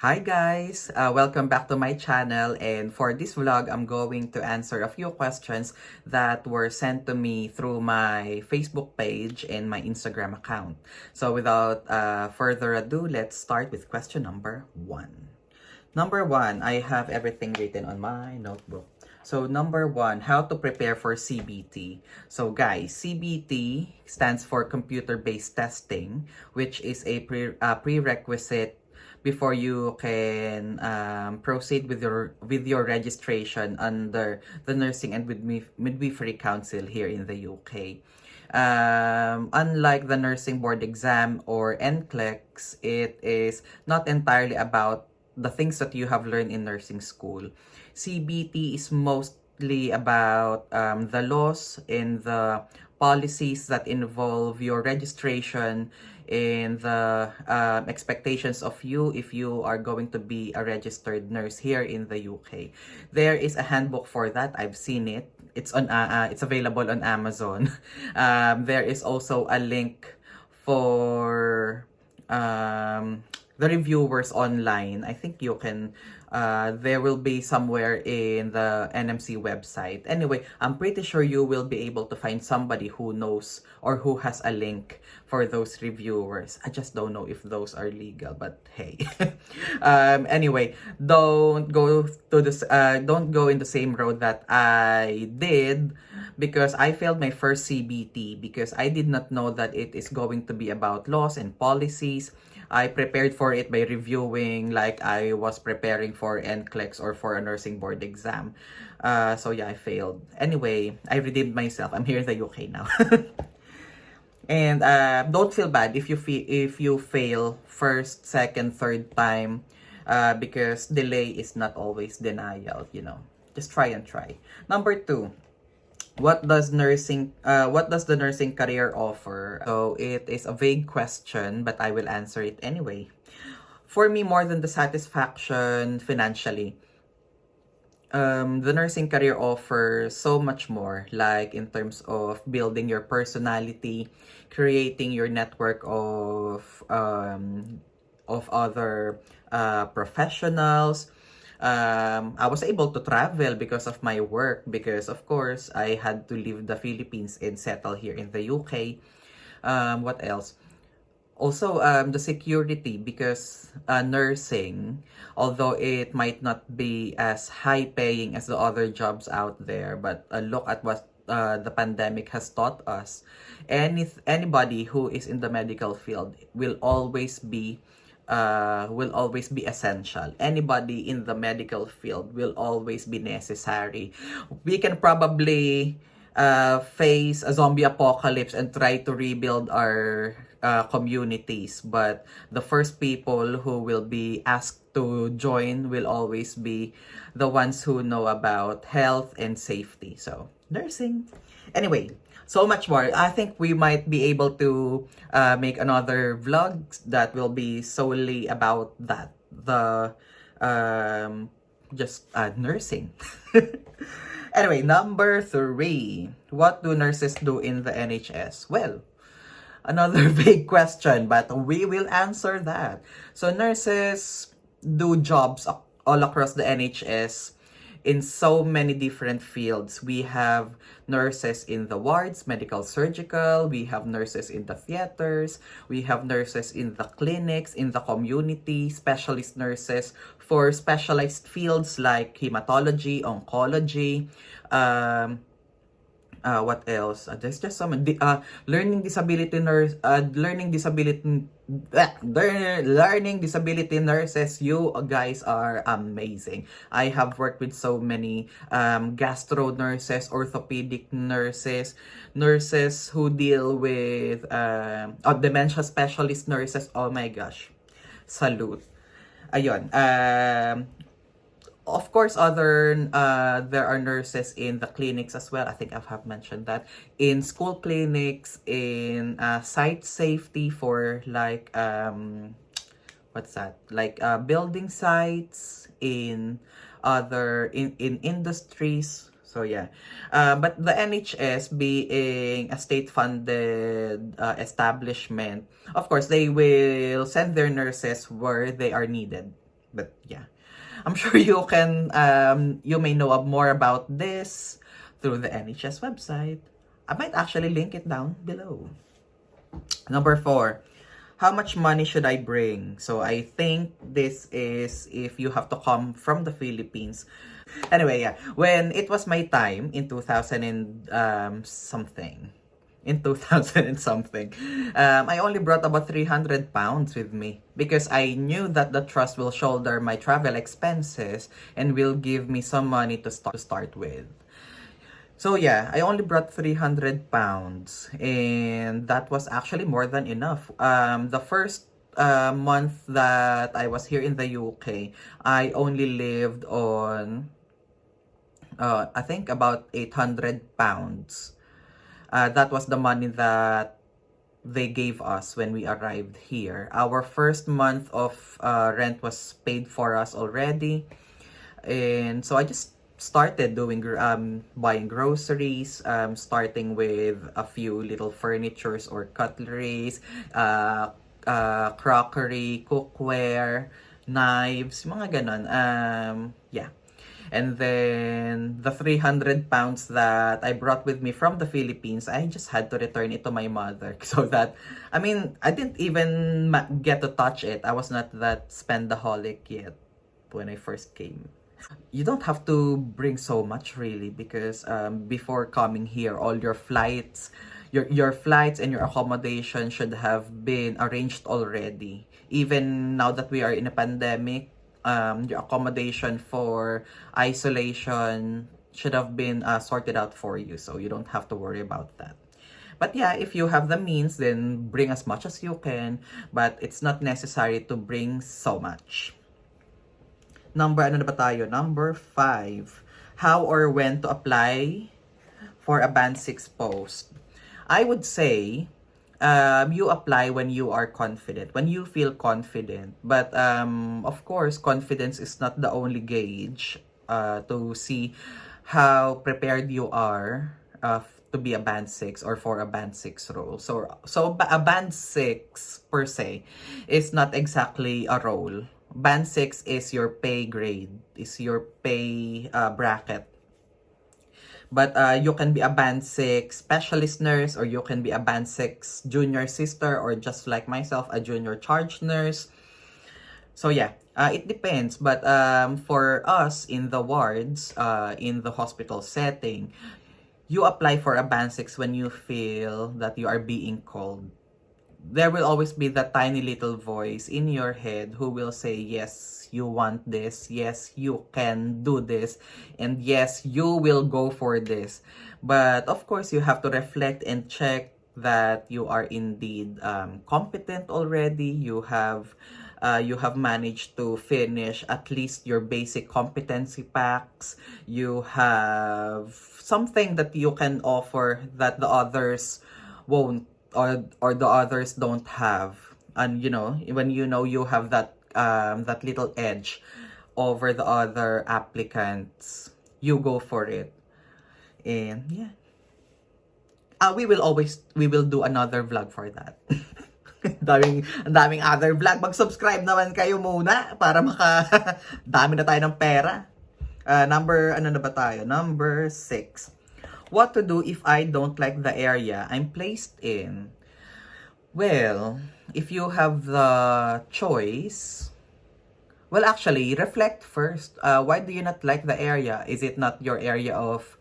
Hi guys! Welcome back to my channel, and for this vlog, I'm going to answer a few questions that were sent to me through my Facebook page and my Instagram account. So without further ado, let's start with question number 1. Number 1, I have everything written on my notebook. So number 1, how to prepare for CBT. So guys, CBT stands for computer-based testing, which is a prerequisite before you can proceed with your registration under the Nursing and Midwifery Council here in the UK. Unlike the Nursing Board exam or NCLEX, it is not entirely about the things that you have learned in nursing school. CBT is mostly about the laws and the policies that involve your registration and the expectations of you if you are going to be a registered nurse here in the UK. There is a handbook for that. I've seen it. It's available on Amazon. There is also a link for the reviewers online. I think you can there will be somewhere in the NMC website. Anyway, I'm pretty sure you will be able to find somebody who knows or who has a link for those reviewers. I just don't know if those are legal, but hey. Anyway, don't go in the same road that I did, because I failed my first CBT because I did not know that it is going to be about laws and policies. I prepared for it by reviewing like I was preparing for NCLEX or for a nursing board exam. So yeah, I failed. Anyway, I redeemed myself. I'm here in the UK now. And don't feel bad if you fail first, second, third time, because delay is not always denial. Just try and try. Number 2. What does the nursing career offer? So it is a vague question, but I will answer it anyway. For me, more than the satisfaction financially, the nursing career offers so much more, like in terms of building your personality, creating your network of other professionals. I was able to travel because of my work, because of course I had to leave the Philippines and settle here in the UK. What else? Also, the security, because nursing, although it might not be as high paying as the other jobs out there, but look at what the pandemic has taught us. Anybody who is in the medical field will always be essential. Anybody in the medical field will always be necessary. We can probably face a zombie apocalypse and try to rebuild our communities, but the first people who will be asked to join will always be the ones who know about health and safety. So, nursing. Anyway, so much more. I think we might be able to make another vlog that will be solely about that. The just nursing. Anyway, number 3. What do nurses do in the NHS? Well, another vague question, but we will answer that. So nurses do jobs all across the NHS in so many different fields. We have nurses in the wards, medical surgical, we have nurses in the theaters, we have nurses in the clinics, in the community, specialist nurses for specialized fields like hematology, oncology, what else? There's just some learning disability nurses. You guys are amazing. I have worked with so many gastro nurses, orthopedic nurses, nurses who deal with dementia specialist nurses. Oh my gosh, salute. Ayun. Of course, there are nurses in the clinics as well. I think I have mentioned that. In school clinics, in site safety for like, what's that? Like building sites, in industries. So yeah. But the NHS being a state-funded establishment, of course, they will send their nurses where they are needed. But yeah, I'm sure you may know more about this through the NHS website. I might actually link it down below. Number 4, how much money should I bring? So I think this is if you have to come from the Philippines. Anyway, yeah, when it was my time in 2000 and something, in 2000 and something, I only brought about 300 pounds with me because I knew that the trust will shoulder my travel expenses and will give me some money to start with. So yeah, I only brought 300 pounds and that was actually more than enough. The first month that I was here in the UK, I only lived on I think about 800 pounds. That was the money that they gave us when we arrived here. Our first month of rent was paid for us already. And so I just started doing buying groceries, starting with a few little furnitures or cutleries, crockery, cookware, knives, mga ganon. Yeah. And then the 300 pounds that I brought with me from the Philippines, I just had to return it to my mother. So that, I mean, I didn't even get to touch it. I was not that spendaholic yet when I first came. You don't have to bring so much really because before coming here, all your flights, your flights and your accommodation should have been arranged already. Even now that we are in a pandemic, your accommodation for isolation should have been sorted out for you, so you don't have to worry about that. But yeah, if you have the means, then bring as much as you can, but it's not necessary to bring so much. Number 5. How or when to apply for a Band 6 post? I would say you apply when you are confident, when you feel confident. But of course, confidence is not the only gauge to see how prepared you are to be a Band 6 or for a Band 6 role. So a Band 6 per se is not exactly a role. Band 6 is your pay grade, is your pay bracket. But you can be a Band 6 specialist nurse, or you can be a Band 6 junior sister, or just like myself, a junior charge nurse. So yeah, it depends. But for us in the wards, in the hospital setting, you apply for a Band 6 when you feel that you are being called. There will always be that tiny little voice in your head who will say, yes, you want this, yes, you can do this, and yes, you will go for this. But of course, you have to reflect and check that you are indeed competent already. You have managed to finish at least your basic competency packs. You have something that you can offer that the others won't, or the others don't have. And when you have that that little edge over the other applicants, you go for it. And yeah, we will do another vlog for that. Ang daming other vlog. Mag-subscribe naman kayo muna para dami na tayo ng pera. Number 6. What to do if I don't like the area I'm placed in? Well, if you have the choice, well, actually, reflect first. Why do you not like the area? Is it not your area of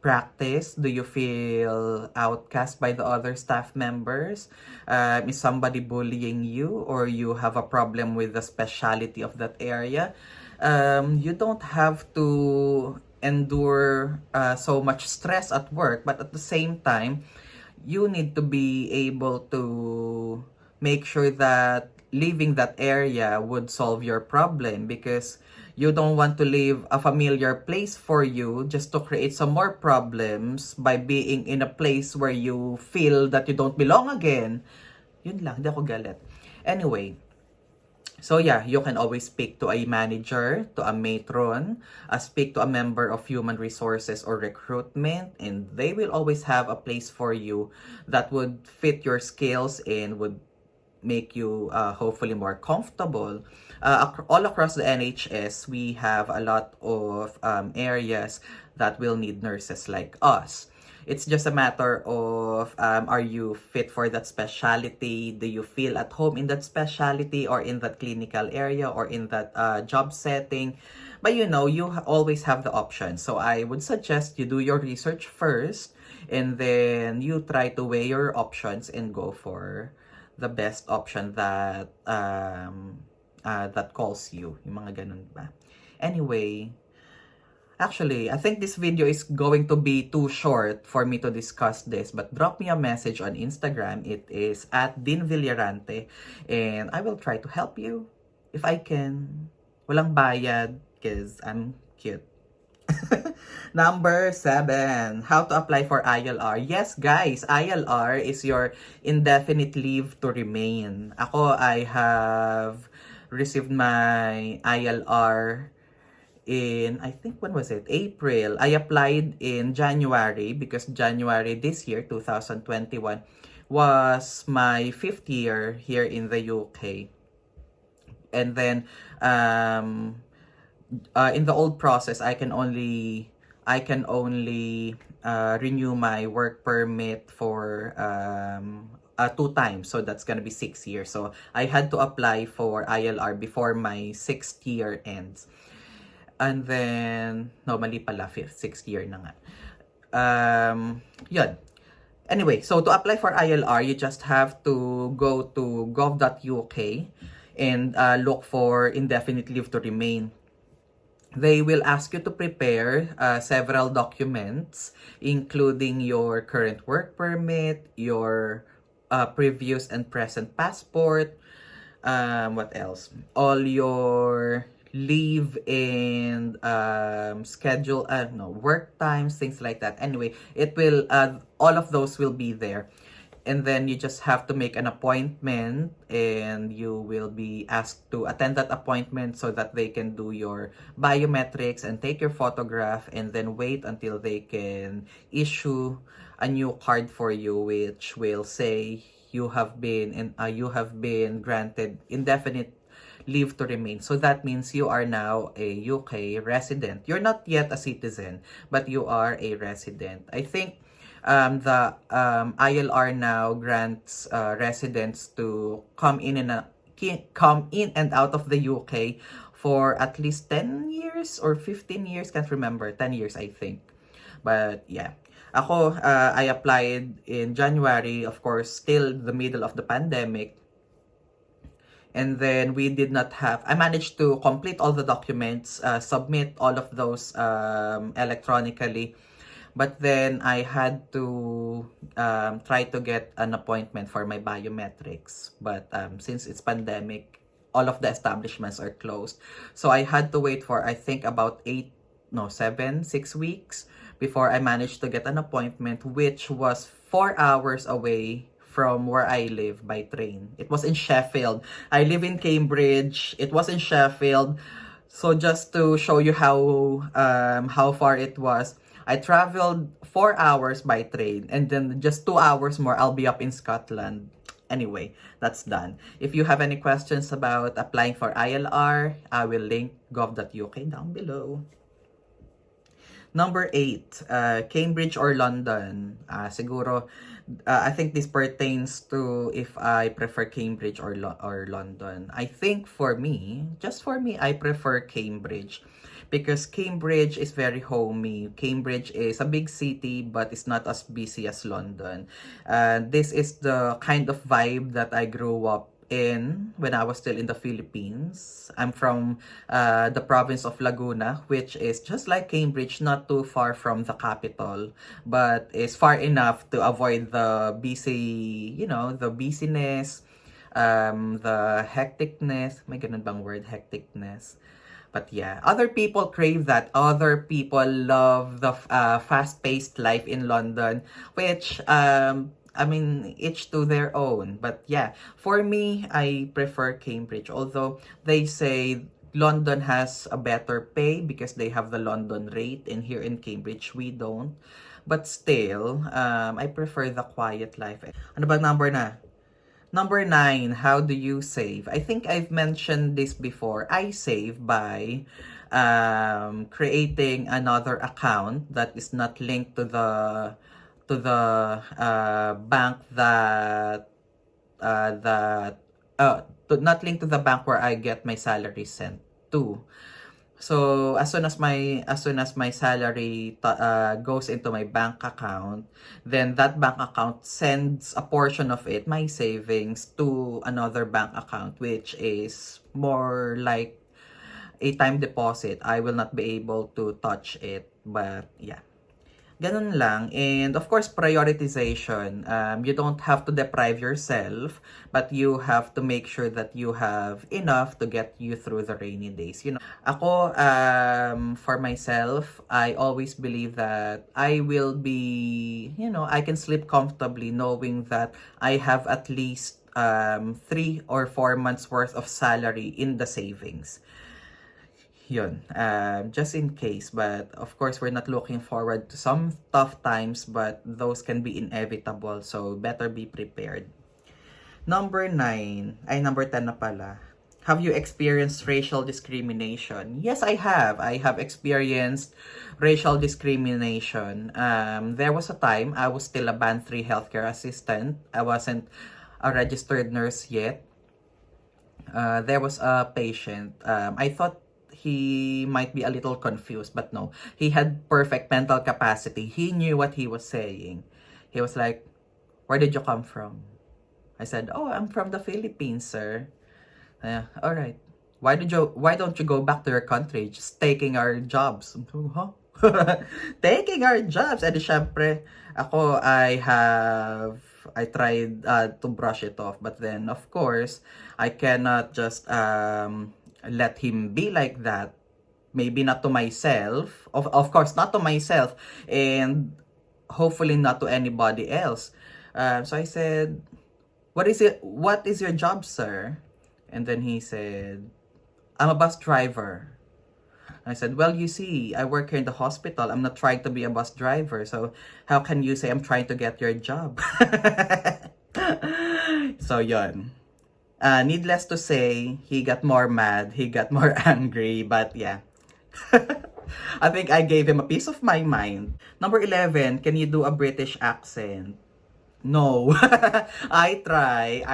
practice? Do you feel outcast by the other staff members? Is somebody bullying you, or you have a problem with the speciality of that area? You don't have to endure so much stress at work, but at the same time, you need to be able to make sure that leaving that area would solve your problem, because you don't want to leave a familiar place for you just to create some more problems by being in a place where you feel that you don't belong again. Yun lang, hindi ako galit. Anyway, so yeah, you can always speak to a manager, to a matron, speak to a member of human resources or recruitment, and they will always have a place for you that would fit your skills and would make you hopefully more comfortable. all across the NHS, we have a lot of areas that will need nurses like us. It's just a matter of are you fit for that specialty? Do you feel at home in that specialty or in that clinical area or in that job setting? But you know, you always have the option. So I would suggest you do your research first and then you try to weigh your options and go for the best option that that calls you. Yung mga ganun ba? Anyway, actually, I think this video is going to be too short for me to discuss this, but drop me a message on Instagram. It is at Din Villarante, and I will try to help you if I can. Walang bayad, because I'm cute. Number 7, how to apply for ILR. Yes, guys, ILR is your indefinite leave to remain. Ako, I have received my ILR in, I think, when was it? April. I applied in January because January this year, 2021, was my 5th year here in the UK. And then, in the old process, I can only renew my work permit for 2 times. So that's gonna be 6 years. So I had to apply for ILR before my 6th year ends. And then, no, mali pala, 6th year na nga. Yun. Anyway, so to apply for ILR, you just have to go to gov.uk and look for indefinite leave to remain. They will ask you to prepare several documents, including your current work permit, your previous and present passport, what else? All your leave and schedule, work times, things like that. Anyway, it will, all of those will be there. And then you just have to make an appointment and you will be asked to attend that appointment so that they can do your biometrics and take your photograph and then wait until they can issue a new card for you, which will say you have been granted indefinite leave to remain. So that means you are now a UK resident. You're not yet a citizen, but you are a resident. I think the ILR now grants residents to come in and out of the UK for at least 10 years or 15 years. Can't remember. 10 years, I think. But yeah. Ako, I applied in January, of course, still the middle of the pandemic. And then we did not have, I managed to complete all the documents, submit all of those electronically. But then I had to try to get an appointment for my biometrics. But since it's pandemic, all of the establishments are closed. So I had to wait for, I think, about 6 weeks before I managed to get an appointment, which was 4 hours away from where I live by train. It was in Sheffield. I live in Cambridge. It was in Sheffield. So just to show you how far it was, I traveled 4 hours by train and then just 2 hours more, I'll be up in Scotland. Anyway, that's done. If you have any questions about applying for ILR, I will link gov.uk down below. Number 8, Cambridge or London. Siguro, I think this pertains to if I prefer Cambridge or London. I think for me, I prefer Cambridge. Because Cambridge is very homey. Cambridge is a big city, but it's not as busy as London. This is the kind of vibe that I grew up in when I was still in the Philippines. I'm from the province of Laguna, which is just like Cambridge, not too far from the capital, but is far enough to avoid the busy, the busyness, the hecticness. May ganun bang word, hecticness? But yeah, other people crave that. Other people love the fast-paced life in London, which, each to their own. But yeah, for me, I prefer Cambridge. Although they say London has a better pay because they have the London rate, and here in Cambridge, we don't. But still, I prefer the quiet life. Ano ba number na? Number 9, how do you save? I think I've mentioned this before. I save by creating another account that is not linked to the bank that not linked to the bank where I get my salary sent to. So as soon as my salary goes into my bank account, then that bank account sends a portion of it, my savings, to another bank account, which is more like a time deposit. I will not be able to touch it, but yeah. Ganun lang. And of course, prioritization. You don't have to deprive yourself, but you have to make sure that you have enough to get you through the rainy days. Ako, for myself, I always believe that I will be, I can sleep comfortably knowing that I have at least 3 or 4 months worth of salary in the savings. Yun, just in case. But of course, we're not looking forward to some tough times, but those can be inevitable. So better be prepared. Number 10 na pala. Have you experienced racial discrimination? Yes, I have. I have experienced racial discrimination. There was a time I was still a Band 3 healthcare assistant. I wasn't a registered nurse yet. There was a patient. I thought he might be a little confused, but no. He had perfect mental capacity. He knew what he was saying. He was like, "Where did you come from?" I said, "Oh, I'm from the Philippines, sir." All right. Why don't you go back to your country? Just taking our jobs. Huh? Taking our jobs. And syempre, I tried to brush it off. But then, of course, I cannot just let him be like that. Maybe not to myself. Of course, not to myself. And hopefully not to anybody else. So I said, What is your job, sir?" And then he said, "I'm a bus driver." I said, "Well, you see, I work here in the hospital. I'm not trying to be a bus driver. So how can you say I'm trying to get your job?" So, yun. Needless to say, he got more mad. He got more angry. But yeah. I think I gave him a piece of my mind. Number 11, can you do a British accent? No. I try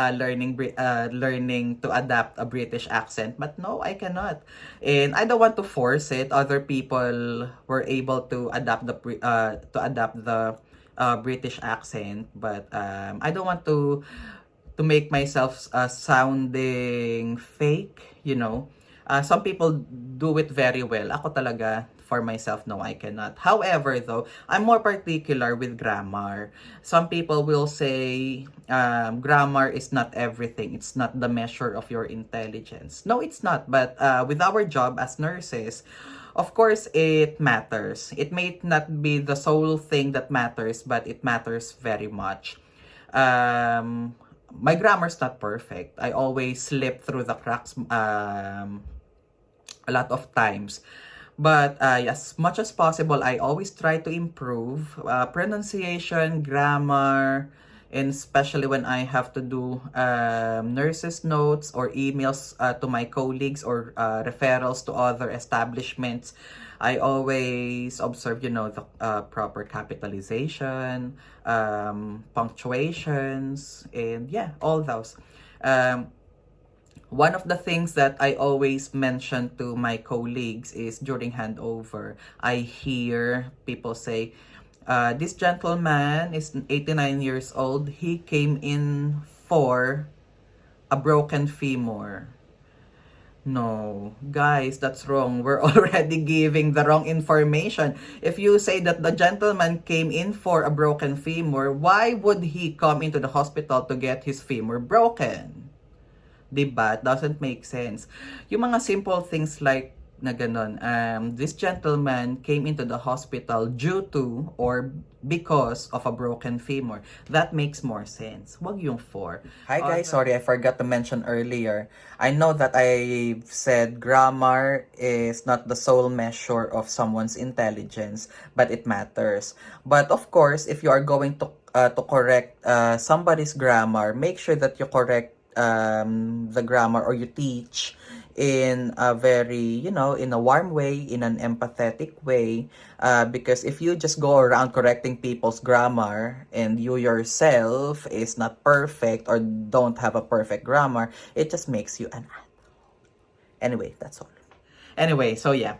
learning to adapt a British accent, but no, I cannot. And I don't want to force it. Other people were able to adapt the British accent, but I don't want to make myself sounding fake. Some people do it very well. Ako talaga, for myself, no, I cannot. However, though, I'm more particular with grammar. Some people will say grammar is not everything. It's not the measure of your intelligence. No, it's not. But with our job as nurses, of course, it matters. It may not be the sole thing that matters, but it matters very much. My grammar's not perfect. I always slip through the cracks a lot of times. But as much as possible, I always try to improve pronunciation, grammar, and especially when I have to do nurses' notes or emails to my colleagues or referrals to other establishments. I always observe, the proper capitalization, punctuations, and yeah, all those. One of the things that I always mention to my colleagues is during handover, I hear people say, "This gentleman is 89 years old. He came in for a broken femur." No, guys, that's wrong. We're already giving the wrong information. If you say that the gentleman came in for a broken femur, why would he come into the hospital to get his femur broken? Diba? It doesn't make sense. Yung mga simple things like na ganun, this gentleman came into the hospital due to or because of a broken femur. That makes more sense. Wag yung for. Hi guys, sorry I forgot to mention earlier. I know that I said grammar is not the sole measure of someone's intelligence, but it matters. But of course, if you are going to to correct somebody's grammar, make sure that you correct the grammar, or you teach in a very, in a warm way, in an empathetic way. Because if you just go around correcting people's grammar and you yourself is not perfect or don't have a perfect grammar, it just makes you an. Anyway, that's all. Anyway, so yeah.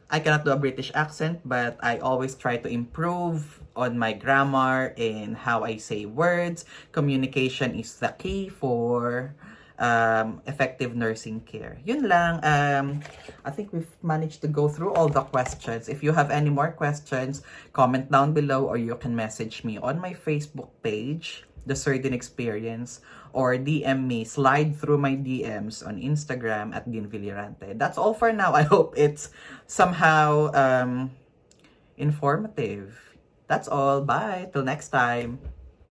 I cannot do a British accent, but I always try to improve on my grammar and how I say words. Communication is the key for effective nursing care. Yun lang. I think we've managed to go through all the questions. If you have any more questions, comment down below, or you can message me on my Facebook page, The Certain Experience, or DM me, slide through my DMs on Instagram at Dean Villirante. That's all for now. I hope it's somehow informative. That's all. Bye. Till next time.